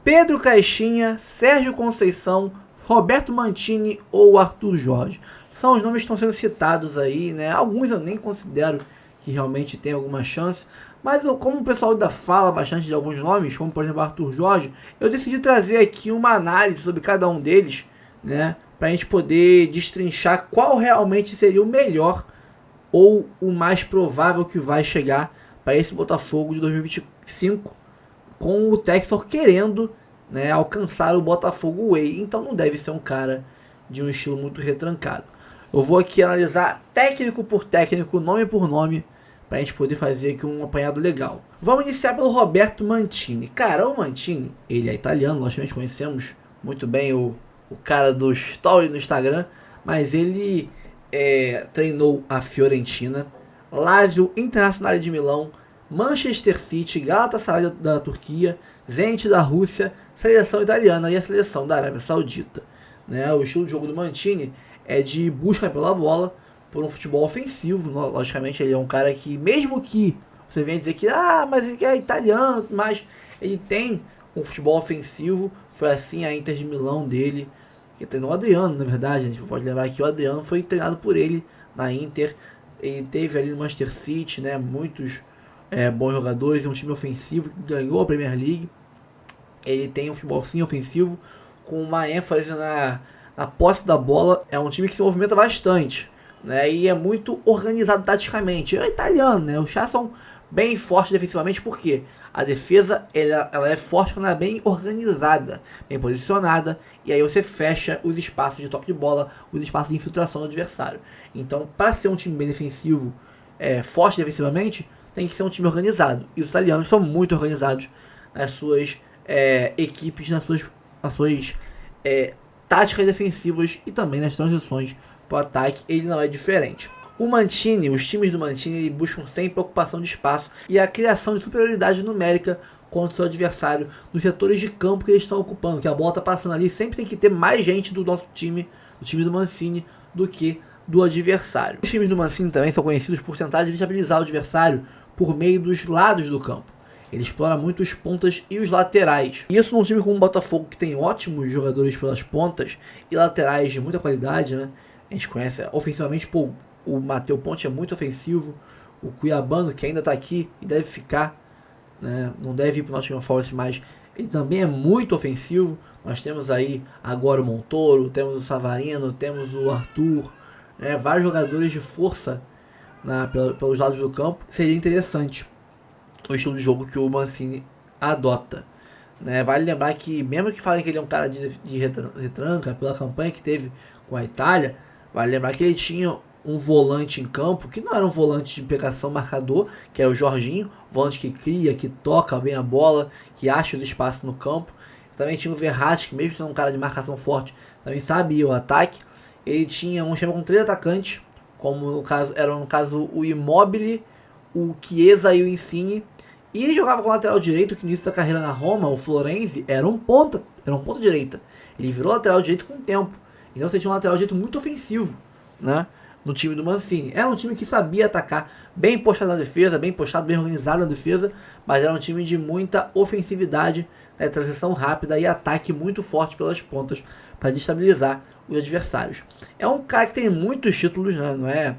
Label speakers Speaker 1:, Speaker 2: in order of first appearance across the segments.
Speaker 1: Pedro Caixinha, Sérgio Conceição, Roberto Mantini ou Arthur Jorge. São os nomes que estão sendo citados aí, né? Alguns eu nem considero que realmente tem alguma chance, mas como o pessoal ainda fala bastante de alguns nomes, como por exemplo Arthur Jorge, eu decidi trazer aqui uma análise sobre cada um deles, né? Para a gente poder destrinchar qual realmente seria o melhor ou o mais provável que vai chegar para esse Botafogo de 2025, com o Textor querendo, né, alcançar o Botafogo Way. Então não deve ser um cara de um estilo muito retrancado. Eu vou aqui analisar técnico por técnico, nome por nome, para a gente poder fazer aqui um apanhado legal. Vamos iniciar pelo Roberto Mantini. Cara, o Mantini, ele é italiano, logicamente conhecemos muito bem o cara do story no Instagram, mas ele treinou a Fiorentina, Lazio, Internazionale de Milão, Manchester City, Galatasaray da Turquia, Zenit da Rússia, seleção italiana e a seleção da Arábia Saudita. Né? O estilo de jogo do Mantini é de busca pela bola, por um futebol ofensivo. Logicamente ele é um cara que, mesmo que você venha dizer que mas ele é italiano, mas ele tem um futebol ofensivo. Foi assim a Inter de Milão dele, que treinou o Adriano, na verdade. A gente pode lembrar que o Adriano foi treinado por ele na Inter. Ele teve ali no Manchester City, né, muitos bons jogadores, um time ofensivo que ganhou a Premier League. Ele tem um futebol sim ofensivo, com uma ênfase na posse da bola. É um time que se movimenta bastante, né, e é muito organizado taticamente. É italiano, né, os chás são bem fortes defensivamente, porque a defesa ela é forte quando ela é bem organizada, bem posicionada, e aí você fecha os espaços de toque de bola, os espaços de infiltração do adversário. Então, para ser um time bem defensivo, forte defensivamente, tem que ser um time organizado. E os italianos são muito organizados nas suas equipes, nas suas táticas defensivas e também nas transições para o ataque. Ele não é diferente. O Mantini, os times do Mantini buscam sempre ocupação de espaço e a criação de superioridade numérica contra o seu adversário nos setores de campo que eles estão ocupando, que a bola está passando ali, sempre tem que ter mais gente do nosso time, do time do Mancini, do que do adversário. Os times do Mancini também são conhecidos por tentar desestabilizar o adversário por meio dos lados do campo. Ele explora muito os pontas e os laterais. Isso num time como o Botafogo, que tem ótimos jogadores pelas pontas e laterais de muita qualidade, né? A gente conhece ofensivamente, o Matheus Ponte é muito ofensivo. O Cuiabano, que ainda está aqui e deve ficar, né, não deve ir para o Nottingham Forest, mas ele também é muito ofensivo. Nós temos aí agora o Montoro, temos o Savarino, temos o Arthur, né, vários jogadores de força pelos lados do campo. Seria interessante o estilo de jogo que o Mancini adota. Né? Vale lembrar que, mesmo que falem que ele é um cara de retranca, pela campanha que teve com a Itália, vale lembrar que ele tinha um volante em campo, que não era um volante de pegação marcador, que é o Jorginho, volante que cria, que toca bem a bola, que acha o espaço no campo. Também tinha o Verratti, que mesmo sendo um cara de marcação forte, também sabia o ataque. Ele tinha um esquema com 3 atacantes, como no caso o Immobile, o Chiesa e o Insigne. E ele jogava com o lateral direito, que no início da carreira na Roma, o Florenzi, era um ponta direita. Ele virou lateral direito com o tempo. Então você tinha um lateral direito muito ofensivo, né, no time do Mancini. Era um time que sabia atacar, bem postado na defesa, bem postado, bem organizado na defesa, mas era um time de muita ofensividade, né, transição rápida e ataque muito forte pelas pontas para destabilizar os adversários. É um cara que tem muitos títulos, né, não é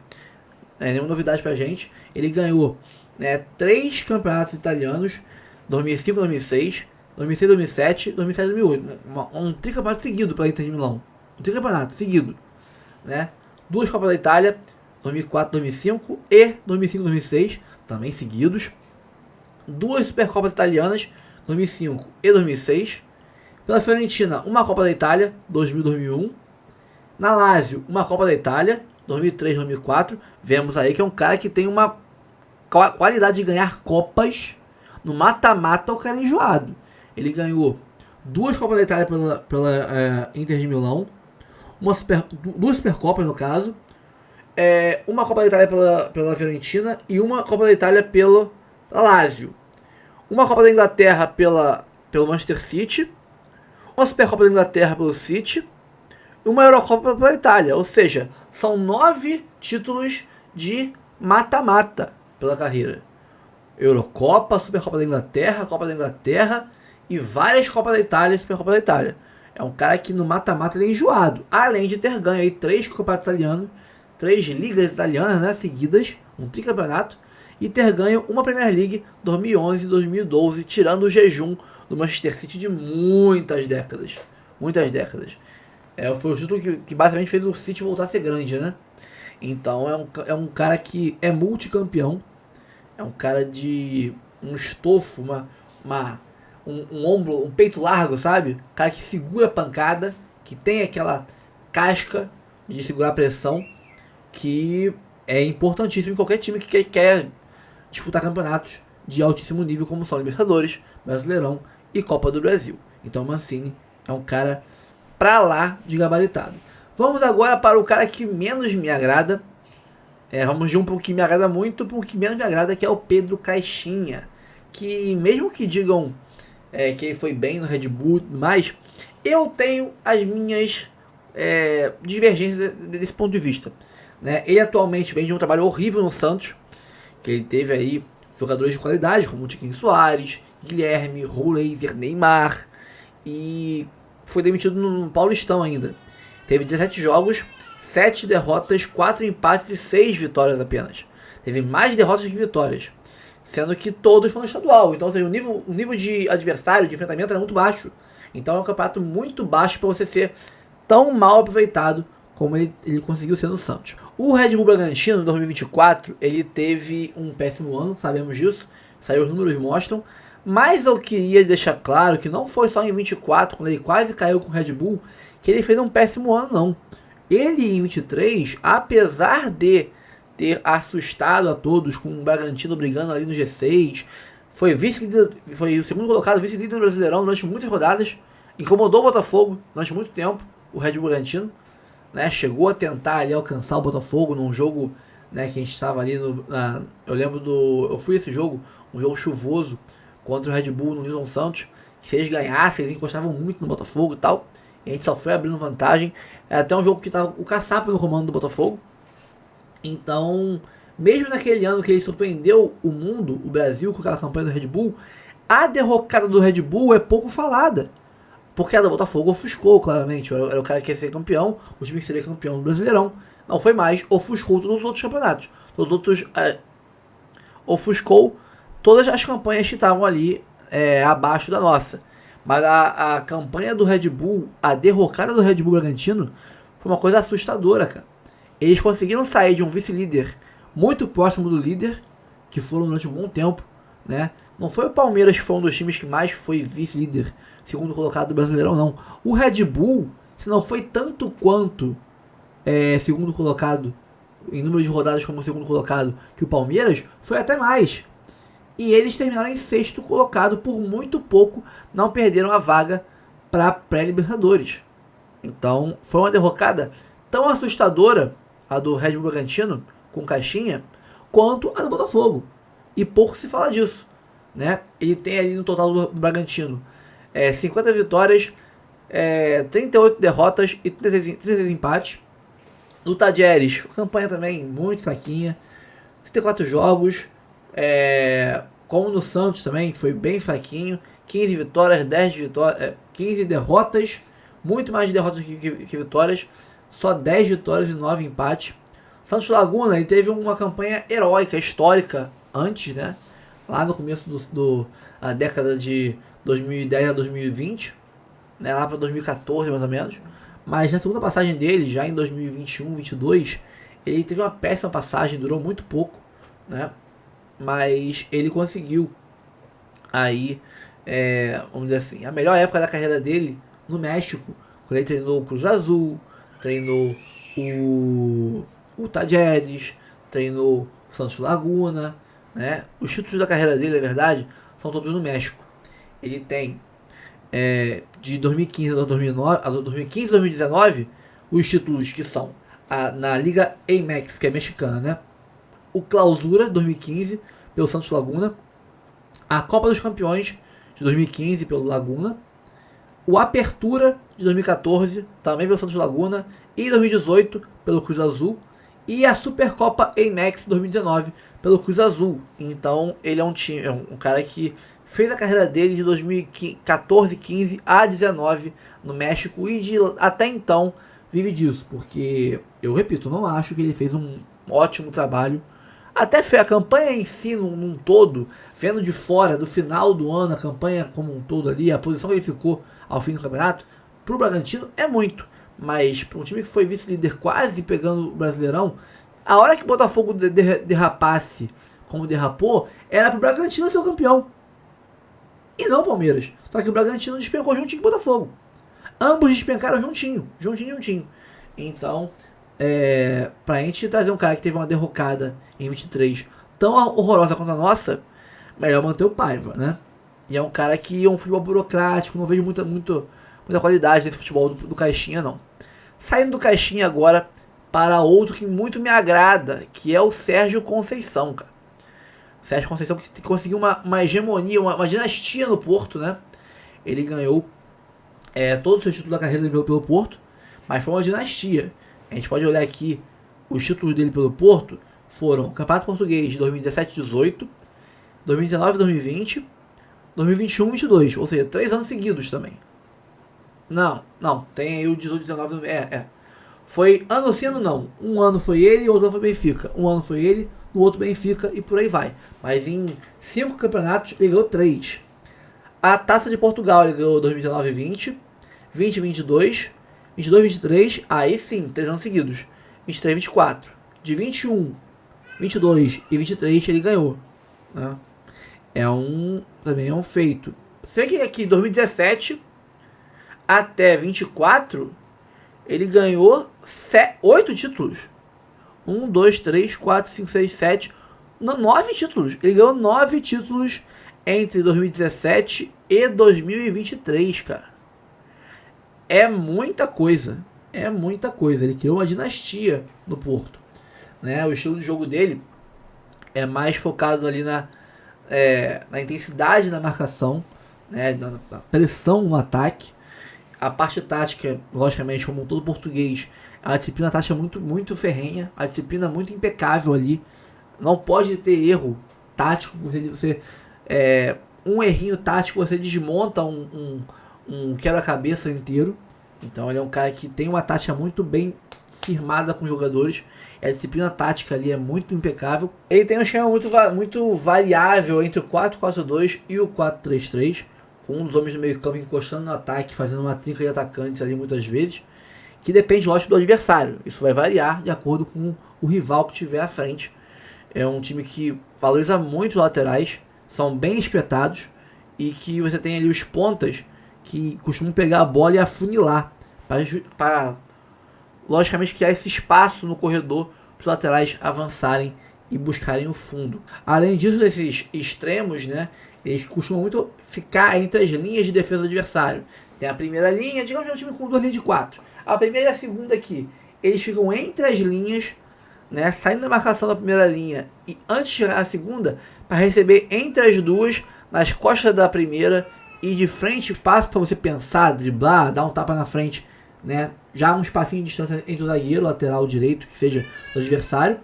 Speaker 1: nenhuma novidade pra gente. Ele ganhou, né, 3 campeonatos italianos, 2005, 2006, 2006, 2007, 2007, 2008. Um tricampeonato seguido pela Inter de Milão. Um tricampeonato seguido, né? 2 Copas da Itália, 2004, 2005 e 2005, 2006, também seguidos. 2 Supercopas italianas, 2005 e 2006. Pela Fiorentina, uma Copa da Itália, 2000, 2001. Na Lazio, uma Copa da Itália, 2003, 2004. Vemos aí que é um cara que tem uma qualidade de ganhar Copas. No mata-mata, o cara é enjoado. Ele ganhou 2 Copas da Itália pela Inter de Milão, 2 Supercopas no caso, uma Copa da Itália pela Fiorentina e uma Copa da Itália pela Lazio, uma Copa da Inglaterra pelo Manchester City, uma Supercopa da Inglaterra pelo City e uma Eurocopa pela Itália. Ou seja, são 9 títulos de mata-mata pela carreira. Eurocopa, Supercopa da Inglaterra, Copa da Inglaterra e várias Copas da Itália e Supercopa da Itália. É um cara que no mata-mata ele é enjoado, além de ter ganho aí 3 campeonatos italianos, 3 ligas italianas, né, seguidas, um tricampeonato, e ter ganho uma Premier League 2011 e 2012, tirando o jejum do Manchester City de muitas décadas. Muitas décadas. Foi o título que basicamente fez o City voltar a ser grande, né? Então é um cara que é multicampeão, é um cara de um estofo, um ombro, um peito largo, sabe? Um cara que segura a pancada, que tem aquela casca de segurar a pressão, que é importantíssimo em qualquer time que quer disputar campeonatos de altíssimo nível, como são Libertadores, Brasileirão e Copa do Brasil. Então Mancini é um cara pra lá de gabaritado. Vamos agora para o cara que menos me agrada. Vamos de um pro que me agrada muito para o que menos me agrada, que é o Pedro Caixinha. Que mesmo que digam que ele foi bem no Red Bull, mas eu tenho as minhas divergências desse ponto de vista. Né? Ele atualmente vem de um trabalho horrível no Santos, que ele teve aí jogadores de qualidade, como o Tiquinho Soares, Guilherme, Roleiser, Neymar, e foi demitido no Paulistão ainda. Teve 17 jogos, 7 derrotas, 4 empates e 6 vitórias apenas. Teve mais derrotas que vitórias, sendo que todos foram no estadual. Então, ou seja, o nível de adversário, de enfrentamento era muito baixo. Então é um campeonato muito baixo para você ser tão mal aproveitado como ele conseguiu ser no Santos. O Red Bull Bragantino, em 2024, ele teve um péssimo ano, sabemos disso, saiu os números mostram, mas eu queria deixar claro que não foi só em 24, quando ele quase caiu com o Red Bull, que ele fez um péssimo ano, não. Ele, em 23, apesar de ter assustado a todos com o Bragantino brigando ali no G6, foi o segundo colocado, vice-líder do Brasileirão durante muitas rodadas, incomodou o Botafogo durante muito tempo, o Red Bull Bragantino, né, chegou a tentar ali alcançar o Botafogo num jogo, né, que a gente estava ali eu fui esse jogo, um jogo chuvoso contra o Red Bull no Nilson Santos, que se eles ganhassem, eles encostavam muito no Botafogo e tal, e a gente só foi abrindo vantagem. É até um jogo que estava o Caçapa no comando do Botafogo. Então, mesmo naquele ano que ele surpreendeu o mundo, o Brasil, com aquela campanha do Red Bull, a derrocada do Red Bull é pouco falada. Porque a do Botafogo ofuscou, claramente. Era o cara que ia ser campeão, o time que seria campeão do Brasileirão. Não foi mais, ofuscou todos os outros campeonatos. Todos os outros. Ofuscou todas as campanhas que estavam ali abaixo da nossa. Mas a campanha do Red Bull, a derrocada do Red Bull Bragantino, foi uma coisa assustadora, cara. Eles conseguiram sair de um vice-líder muito próximo do líder, que foram durante um bom tempo, né? Não foi o Palmeiras que foi um dos times que mais foi vice-líder, segundo colocado do Brasileirão, não. O Red Bull, se não foi tanto quanto segundo colocado, em número de rodadas como segundo colocado, que o Palmeiras, foi até mais. E eles terminaram em sexto colocado, por muito pouco, não perderam a vaga para pré-Libertadores. Então, foi uma derrocada tão assustadora, a do Red Bull Bragantino, com caixinha, quanto a do Botafogo. E pouco se fala disso, né? Ele tem ali no total do Bragantino 50 vitórias, 38 derrotas e 36 empates. No Tadieres, campanha também muito fraquinha, 34 jogos, como no Santos também, foi bem fraquinho, 15 vitórias, 15 derrotas, muito mais derrotas que vitórias, só 10 vitórias e 9 empates. Santos Laguna, ele teve uma campanha heróica, histórica, antes, né? Lá no começo da década de 2010 a 2020, né? Lá para 2014 mais ou menos. Mas na segunda passagem dele, já em 2021, 22, ele teve uma péssima passagem, durou muito pouco, né? Mas ele conseguiu aí, vamos dizer assim, a melhor época da carreira dele no México, quando ele treinou o Cruz Azul, treinou o Tajeres, treinou o Santos Laguna, né? Os títulos da carreira dele, na verdade, são todos no México. Ele tem de 2015 a 2015 a 2019 os títulos que são na Liga Amex, que é mexicana, né? O Clausura 2015 pelo Santos Laguna, a Copa dos Campeões de 2015 pelo Laguna, o Apertura de 2014 também pelo Santos Laguna e 2018 pelo Cruz Azul, e a Supercopa Amex 2019 pelo Cruz Azul. Então ele é um cara que fez a carreira dele de 2014, 15 a 19 no México e até então vive disso, porque eu repito, não acho que ele fez um ótimo trabalho. Até a campanha em si, num todo, vendo de fora, do final do ano, a campanha como um todo ali, a posição que ele ficou ao fim do campeonato, pro Bragantino é muito. Mas para um time que foi vice-líder quase pegando o Brasileirão, a hora que o Botafogo derrapasse como derrapou, era pro Bragantino ser o campeão. E não o Palmeiras. Só que o Bragantino despencou juntinho com o Botafogo. Ambos despencaram juntinho. Então, pra gente trazer um cara que teve uma derrocada em 23 tão horrorosa quanto a nossa, melhor manter o Paiva, né? E é um cara que é um futebol burocrático, não vejo muita qualidade nesse futebol do Caixinha, não. Saindo do Caixinha agora para outro que muito me agrada, que é o Sérgio Conceição, cara. O Sérgio Conceição que conseguiu uma hegemonia, uma dinastia no Porto, né? Ele ganhou todos os seus títulos da carreira dele pelo Porto, mas foi uma dinastia. A gente pode olhar aqui, os títulos dele pelo Porto foram Campeonato Português de 2017-18, 2019-2020, 2021-22, ou seja, 3 anos seguidos também. Não, tem aí o 18-19, foi ano sim, ano não. Um ano foi ele e outro ano foi Benfica. Um ano foi ele, no outro Benfica e por aí vai. Mas em 5 campeonatos ele ganhou 3. A Taça de Portugal ele ganhou 2019-20, 20-22, 22-23, aí sim, 3 anos seguidos. 23-24. De 21, 22 e 23 ele ganhou. Né? Também é um feito. Sei que aqui 2017 até 24 ele ganhou 8 títulos. 1, 2, 3, 4, 5, 6, 7. 9 títulos. Ele ganhou 9 títulos entre 2017 e 2023, cara. É muita coisa. Ele criou uma dinastia no Porto. Né? O estilo de jogo dele é mais focado ali na intensidade da marcação, né? na pressão no ataque. A parte tática, logicamente, como todo português, a disciplina tática é muito ferrenha, a disciplina muito impecável ali. Não pode ter erro tático, um errinho tático você desmonta um quebra-cabeça inteiro. Então ele é um cara que tem uma tática muito bem firmada com os jogadores. A disciplina tática ali é muito impecável. Ele tem um esquema muito variável entre o 4-4-2 e o 4-3-3. Com um dos homens do meio campo encostando no ataque, fazendo uma trinca de atacantes ali muitas vezes. Que depende, lógico, do adversário. Isso vai variar de acordo com o rival que tiver à frente. É um time que valoriza muito os laterais, são bem espetados. E que você tem ali os pontas que costumam pegar a bola e afunilar. Para logicamente criar esse espaço no corredor para os laterais avançarem e buscarem o fundo. Além disso, desses extremos, né, eles costumam muito ficar entre as linhas de defesa do adversário. Tem a primeira linha, digamos que é um time com 2 linhas de 4. A primeira e a segunda aqui, eles ficam entre as linhas, né, saindo da marcação da primeira linha e antes de chegar à segunda, para receber entre as duas, nas costas da primeira e de frente, passo para você pensar, driblar, dar um tapa na frente, né, já um espacinho de distância entre o zagueiro, lateral direito, que seja do adversário,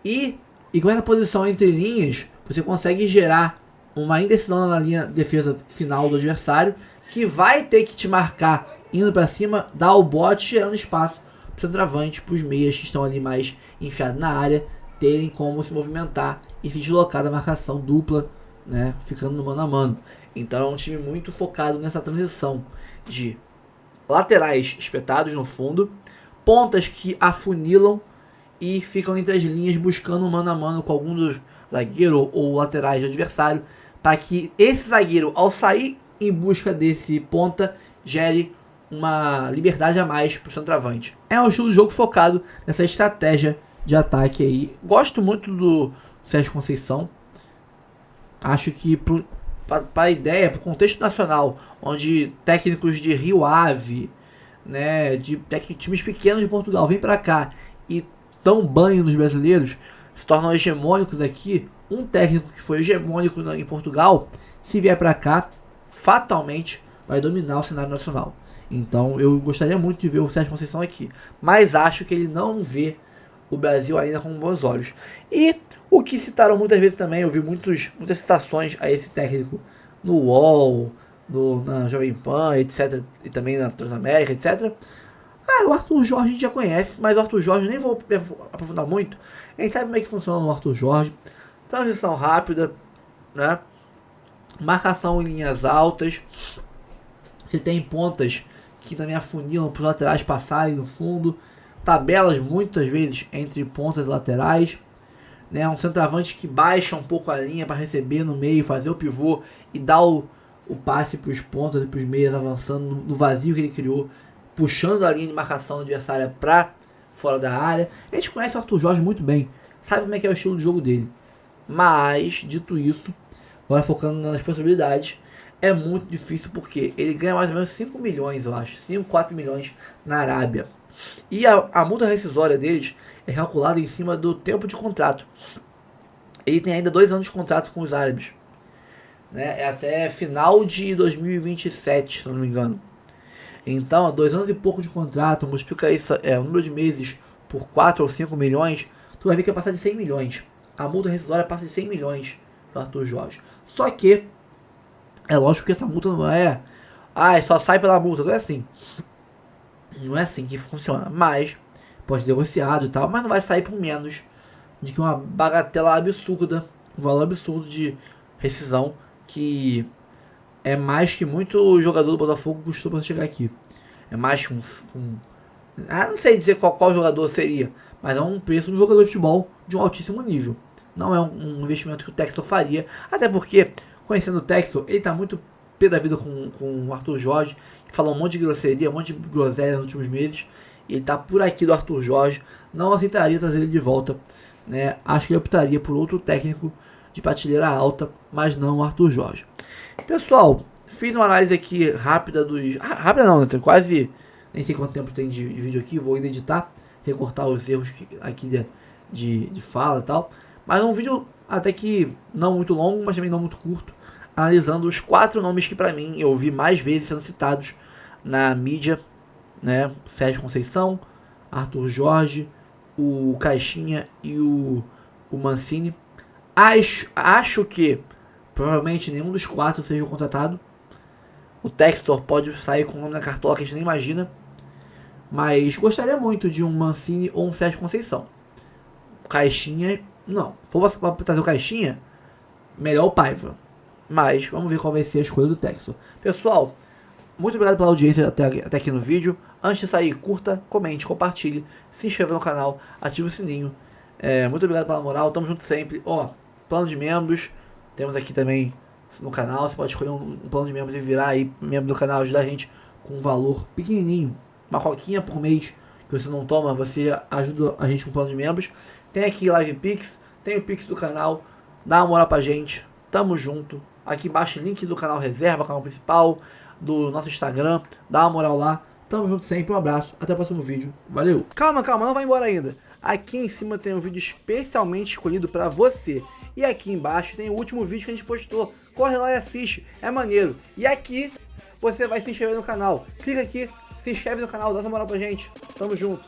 Speaker 1: e com essa posição entre linhas, você consegue gerar uma indecisão na linha de defesa final do adversário, que vai ter que te marcar indo para cima, dar o bote, gerando espaço para o centroavante, para os meias que estão ali mais enfiados na área, terem como se movimentar e se deslocar da marcação dupla, né, ficando no mano a mano. Então é um time muito focado nessa transição de laterais espetados no fundo, pontas que afunilam e ficam entre as linhas buscando um mano a mano com algum dos zagueiros ou laterais do adversário, para que esse zagueiro, ao sair em busca desse ponta, gere uma liberdade a mais para o centroavante. É um estilo de jogo focado nessa estratégia de ataque aí. Gosto muito do Sérgio Conceição. Acho que para a ideia, para o contexto nacional, onde técnicos de Rio Ave, né, de times pequenos de Portugal vêm para cá e dão banho nos brasileiros, se tornam hegemônicos aqui. Um técnico que foi hegemônico em Portugal, se vier para cá, fatalmente vai dominar o cenário nacional. Então eu gostaria muito de ver o Sérgio Conceição aqui, mas acho que ele não vê o Brasil ainda com bons olhos. E o que citaram muitas vezes também, eu vi muitas citações a esse técnico no UOL, na Jovem Pan, etc. E também na Transamérica, etc. Cara, o Arthur Jorge a gente já conhece, mas o Arthur Jorge nem vou aprofundar muito. A gente sabe como é que funciona o Arthur Jorge. Transição rápida, né? Marcação em linhas altas. Você tem pontas que também afunilam para os laterais passarem no fundo. Tabelas muitas vezes entre pontas e laterais. Né? Um centroavante que baixa um pouco a linha para receber no meio, fazer o pivô e dar o passe para os pontas e para os meias avançando no vazio que ele criou, puxando a linha de marcação adversária para fora da área. A gente conhece o Arthur Jorge muito bem, sabe como é que é o estilo de jogo dele. Mas, dito isso, agora focando nas possibilidades, é muito difícil porque ele ganha mais ou menos 5 milhões, eu acho, 5, 4 milhões na Arábia. E a multa rescisória deles é calculada em cima do tempo de contrato. Ele tem ainda 2 anos de contrato com os árabes. Né? É até final de 2027, se não me engano. Então, 2 anos e pouco de contrato, multiplica isso, o número de meses por 4 ou 5 milhões, tu vai ver que vai passar de 100 milhões. A multa rescisória passa de 100 milhões do Arthur Jorge. Só que, é lógico que essa multa não é... só sai pela multa, não é assim. Não é assim que funciona. Mas, pode ser negociado e tal, mas não vai sair por menos de que uma bagatela absurda, um valor absurdo de rescisão, que é mais que muito jogador do Botafogo custou para chegar aqui. É mais que não sei dizer qual jogador seria, mas é um preço de um jogador de futebol de um altíssimo nível. Não é um investimento que o Textor faria, até porque, conhecendo o Textor, ele está muito pé da vida com o Arthur Jorge, que falou um monte de grosseria, um monte de groselha nos últimos meses, e ele está por aqui do Arthur Jorge, não aceitaria trazer ele de volta. Né? Acho que ele optaria por outro técnico de prateleira alta, mas não o Arthur Jorge. Pessoal, fiz uma análise aqui rápida dos... rápida não, né? Tem quase... nem sei quanto tempo tem de vídeo aqui, vou ainda editar, recortar os erros aqui de fala e tal. Mas é um vídeo até que não muito longo, mas também não muito curto, analisando os 4 nomes que pra mim eu vi mais vezes sendo citados na mídia, né? Sérgio Conceição, Arthur Jorge, o Caixinha e o Mancini. Acho que provavelmente nenhum dos 4 seja contratado. O Textor pode sair com o nome na cartola que a gente nem imagina. Mas gostaria muito de um Mancini ou um Sérgio Conceição. Caixinha, não. Se for pra trazer o Caixinha, melhor o Paiva. Mas vamos ver qual vai ser a escolha do Textor. Pessoal, muito obrigado pela audiência até aqui no vídeo. Antes de sair, curta, comente, compartilhe, se inscreva no canal, ative o sininho. Muito obrigado pela moral, tamo junto sempre. Plano de membros, temos aqui também no canal. Você pode escolher um plano de membros e virar aí membro do canal, ajudar a gente com um valor pequenininho, uma coquinha por mês que você não toma, você ajuda a gente com um plano de membros. Tem aqui Live Pix, tem o Pix do canal, dá uma moral pra gente, tamo junto. Aqui embaixo link do canal reserva, canal principal, do nosso Instagram, dá uma moral lá. Tamo junto sempre, um abraço, até o próximo vídeo, valeu! Calma, não vai embora ainda. Aqui em cima tem um vídeo especialmente escolhido pra você. E aqui embaixo tem o último vídeo que a gente postou. Corre lá e assiste, é maneiro. E aqui você vai se inscrever no canal. Clica aqui, se inscreve no canal, dá essa moral pra gente. Tamo junto.